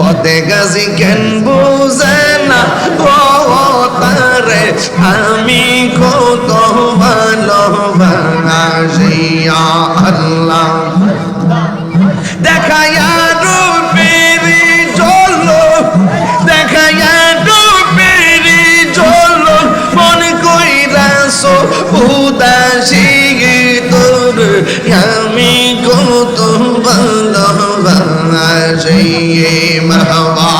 ফতে গাজী কেন বুঝে না ও তারে আমি কত ভালোবাসি আল্লাহ দেখায়া রূপেরি জলো দেখায়া রূপেরি জলো মন কইরাছো উদাসী তোর আমি কত ভালোবাসি মারহাবা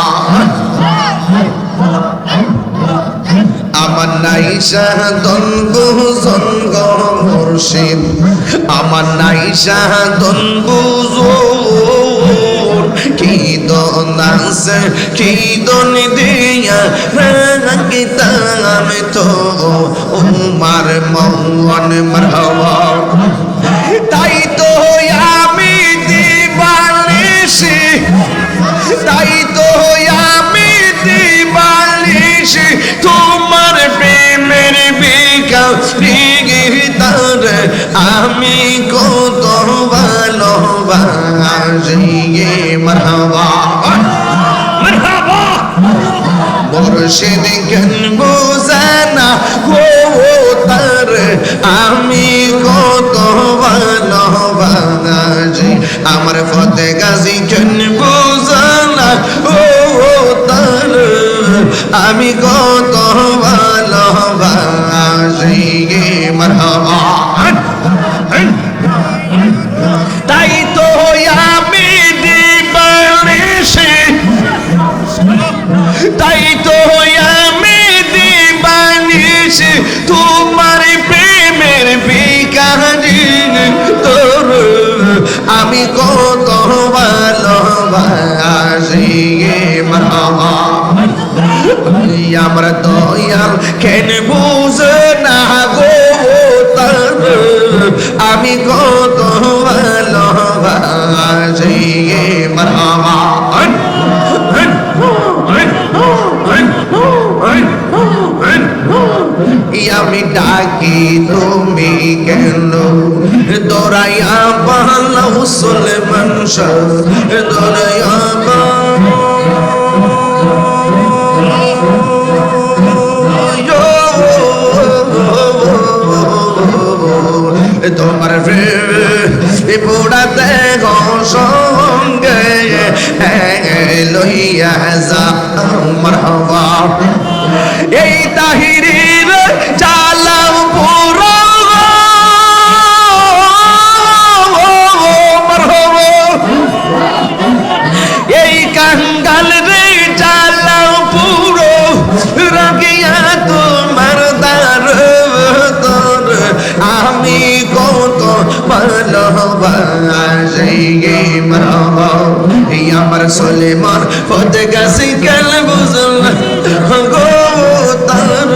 আমার নাই সাধন বুঝন গো মুর্শিদ আমার নাই সাধন বুঝন কি দন আছে কি দন দিয়া রাগিতাম তো উমার মন মারহাবা তাই তো আমি দিবানিশি তাই তো আমি দিবানিশি তোমার প্রেমের বিকার আমি কত ভালোবাসি মারহাবা মারহাবা মুর্শিদ কেন বুঝে না গো তার আমি কত ভালোবাসি আমার ফতে গাজী কেন বুঝে না ও তার আমি কত ভালোবাসি মারহাবা তাই তো আমি দিবানিশি তাই তো আমি দিবানিশি তোমার প্রেমের বিকারি তোর আমি কত ভালোবাসি মারহাবা আমার দয়াল কেন বুঝে না গো তার আমি কত ভালোবাসি মারহাবা আমি ডাকি তুমি কেন দৌড়াইয়া পালাও সুলেমান শাহ দৌড়াইয়া তোমার বুড়াতে সঙ্গে লইয়া যা মারহাবা এই তাহিরির চালাও পুরো মারহাবা এই কাঙ্গাল রে চালাও পুরো রাগিয়া তোমার দার তোর আমি কত ভালোবাসি মারহাবা আমার সুলেমান ফতে গাজী কেন বুঝল গো তার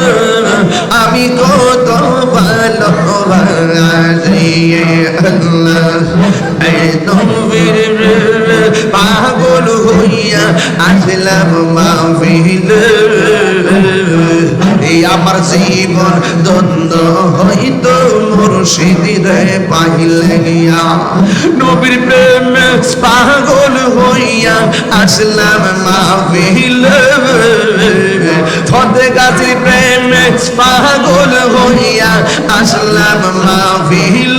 আমি কত ভালোবাসি আল্লাহ এই নবীর পাগল হইয়া আসলাম মাহফিল আমার জীবন দ্বন্দ্ব হইতো মুর্শিদে পাইলে গিয়া নবীর প্রেমে পাগল হইয়া আসলাম মাহফিল ফতে গাজী প্রেমে পাগল হইয়া আসলাম মাহফিল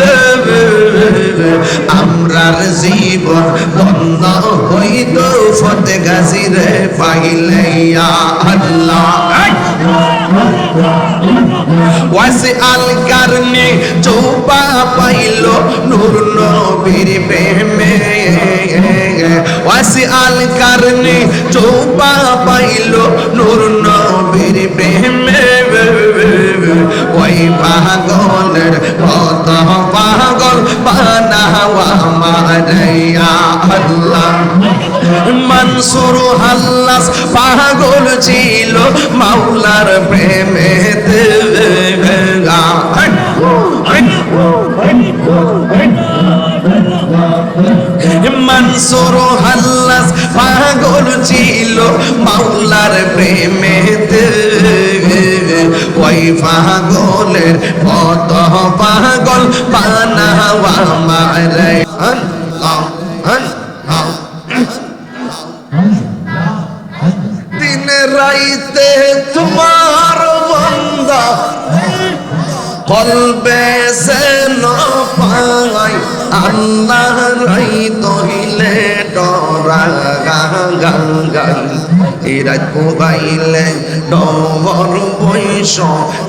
আমরার জীবন দ্বন্দ্ব হইতো ফতে গাজী রে পাইলে আল্লাহ ওয়াসি আল কারনি চৌপা পাইলো নূর নবীর প্রেমে ওয়াসি আল কারনি চৌপা পাইলো নূর নবীর প্রেমে ওই পাগলের কত পাগল বানাওয়া মারাইয়া আল্লাহ মনসুর হাল্লাস পাগল ছিল মাওলার প্রেমেতে মনসুর হাল্লাস পাগল ছিল মাওলার প্রেমেতে ওই পাগলের কত পাগল বানাওয়া মারাইয়া আল্লাহ রাইতে তোমার বান্দা কলবে যেন পাই আল্লাহ রাইত হইলে ডরা গাই এই রাত পোগাইলে ডর বৈশ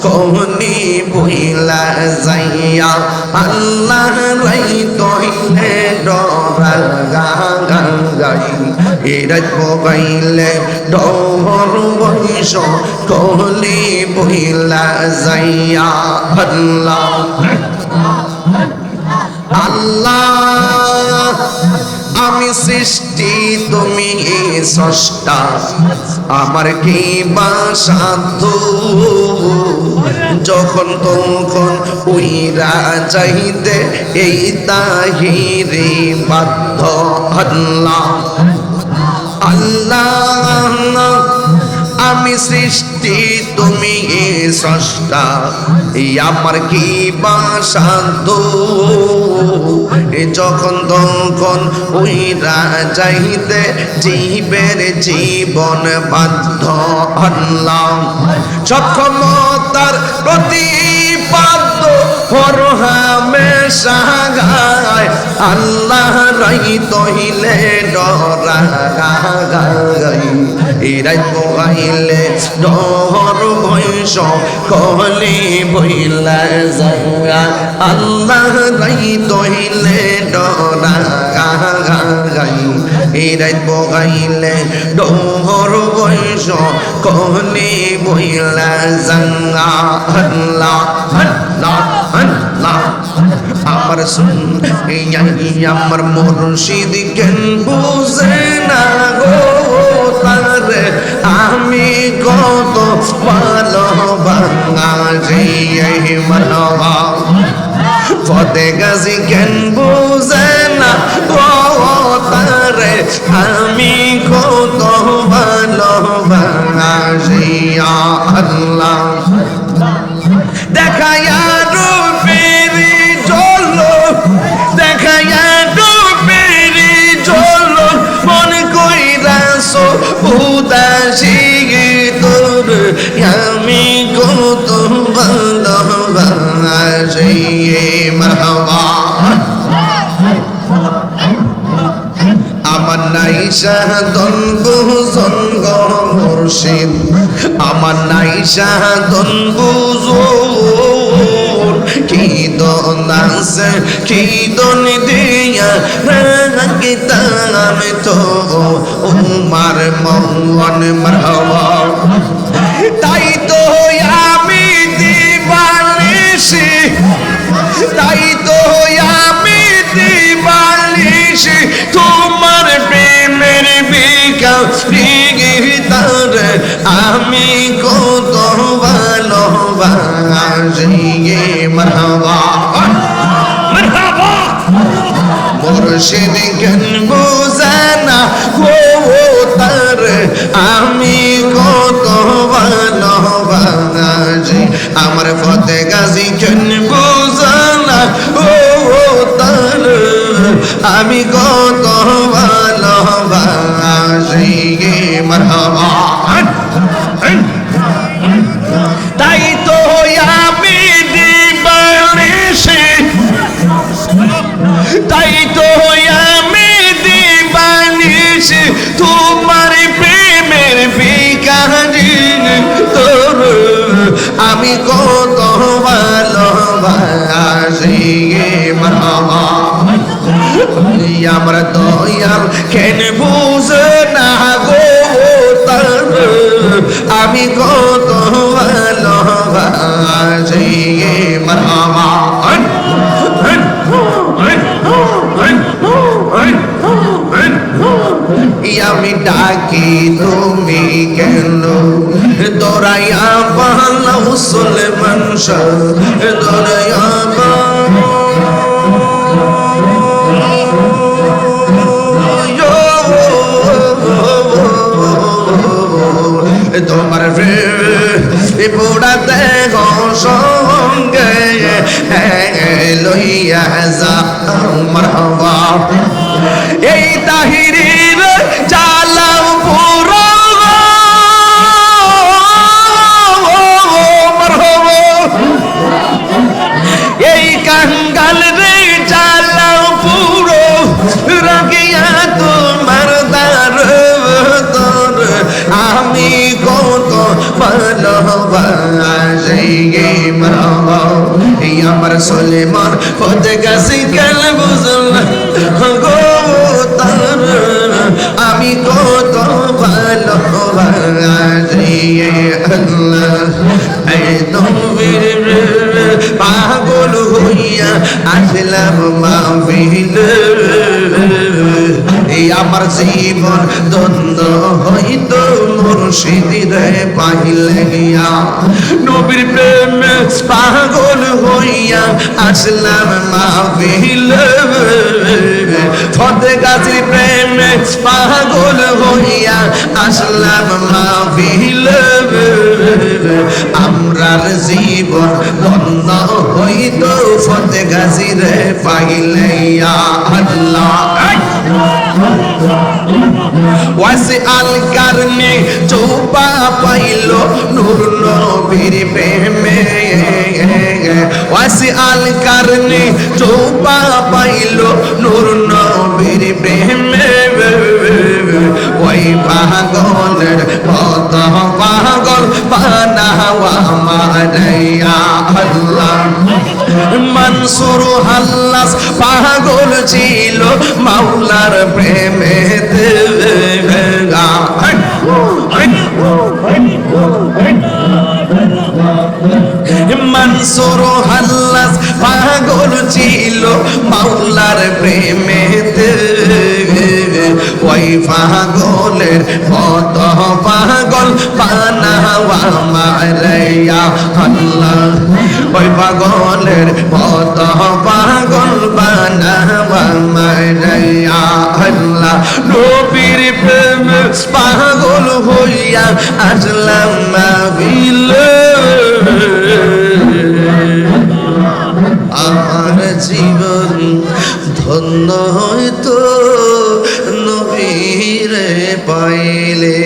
কহনি বইলা যাইয়া আল্লাহ রাইত হইলে ডরা গাই এই রাত পোগাইলে ডর বৈশ কহনি বইলা যাইয়া আল্লাহ আল্লাহ আমি সৃষ্টি তুমি স্রষ্টা আমার কি বা সাধ্য যখন তখন উইরা চাইতে এই তাহিরে বাধ্য আল্লাহ আল্লাহ আমি সৃষ্টি তুমি স্রষ্টা আমার কি বা সাধ্য যখন তখন উইরা যাইতে জীবের জীবন বাধ্য আল্লাহ সক্ষমতার প্রতিপাদ্য হরহামেশা গায় আল্লাহ রাইত হইলে ডরা গাই এই রাত পোগাইলে ডর বৈশ কহলি বইলা যাইয়া আল্লাহ রাইত হইলে ডরা গাই এই রাত পোগাইলে ডর বৈশ কহলি বইলা যাইয়া আল্লাহ আল্লাহ আল্লাহ আমার শুন আমার মুর্শিদ কেন বুঝে না গো তারে আমি কত ভালোবাসি মানবা ফতে গাজী কেন বুঝে না গো তারে আমি কত ভালোবাসি আল্লাহ দেখায়া রূপেরি চলো দেখায়া রূপেরি চলো মন কইরাছো উদাসী তোর আমি কত ভালোবাসি মারহাবা আমার নাই সাধন বুঝন গো মুর্শিদ আমার নাই সাধন বুঝন কি দন আছে কি দন দিয়া রাগিতাম তো উমার মন মারহাবা তাই তো আমি দিবানিশি তাই তো আমি দিবানিশি তোমার প্রেমের বিকাশ তার আমি কত ভালোবাসি মারহাবা মারহাবা মুর্শিদ কেন বুঝে না গো তার আমি কত ভালোবাসি আমার ফতে গাজী কেন বুঝে না গো তার আমি কত ভালোবাসি মারহাবা তাই তো আমি দিবানিশি তাই তো আমি দিবানিশি তোমার প্রেমের বিকারি তোর আমি কত ভালোবাসি মারহাবা আমার দয়াল কেন বুঝে না গো তার আমি কত ভালোবাসি মারহাবা আমি ডাকি তুমি কেন দৌড়াইয়া পালাও সুলেমান শাহ দৌড়াইয়া তোমার পোড়া দেহ সঙ্গে লইয়া যা মারহাবা এই তাহিরির জালাও পুরো সুলেমান ফতে গাছি কেন বুঝলাম গো তার আমি কত ভালোবাসি আল্লাহ একদম পাগল হইয়া আসলাম মাহফিলে এই আমার জীবন দ্বন্দ্ব হইতো মুর্শিদে পাইলে নবীর প্রেমে পাগল হইয়া আসলাম মাহফিলে ফতে গাছির প্রেমে পাগল হইয়া আসলাম মাহফিলে আমরার জীবন বন্ধ হইত ফতে গাছিরে পাইলে আল্লাহ ওয়াসি আল কারনে চৌপা পাইল নূর নবীর প্রেমে ওয়াসি আল কারনে চৌপা পাইল নূর নবীর প্রেমে ওই পাগলের কত পাগল বানাওয়া মারাইয়া আল্লাহ মনসুর হাল্লাস পাগল ছিল মাওলার প্রেমে মনসুর হাল্লাস পাগল ছিল মাওলার প্রেমে ওই পাগলের কত পাগল বানাওয়া মারাইয়া আল্লাহ ওই পাগলের কত পাগল বানাওয়া মারাইয়া আল্লাহ নবীর প্রেমে পাগল হইয়া আসলাম মাহফিলে আমার জীবন ধন্য হইতো নবীরে পাইলে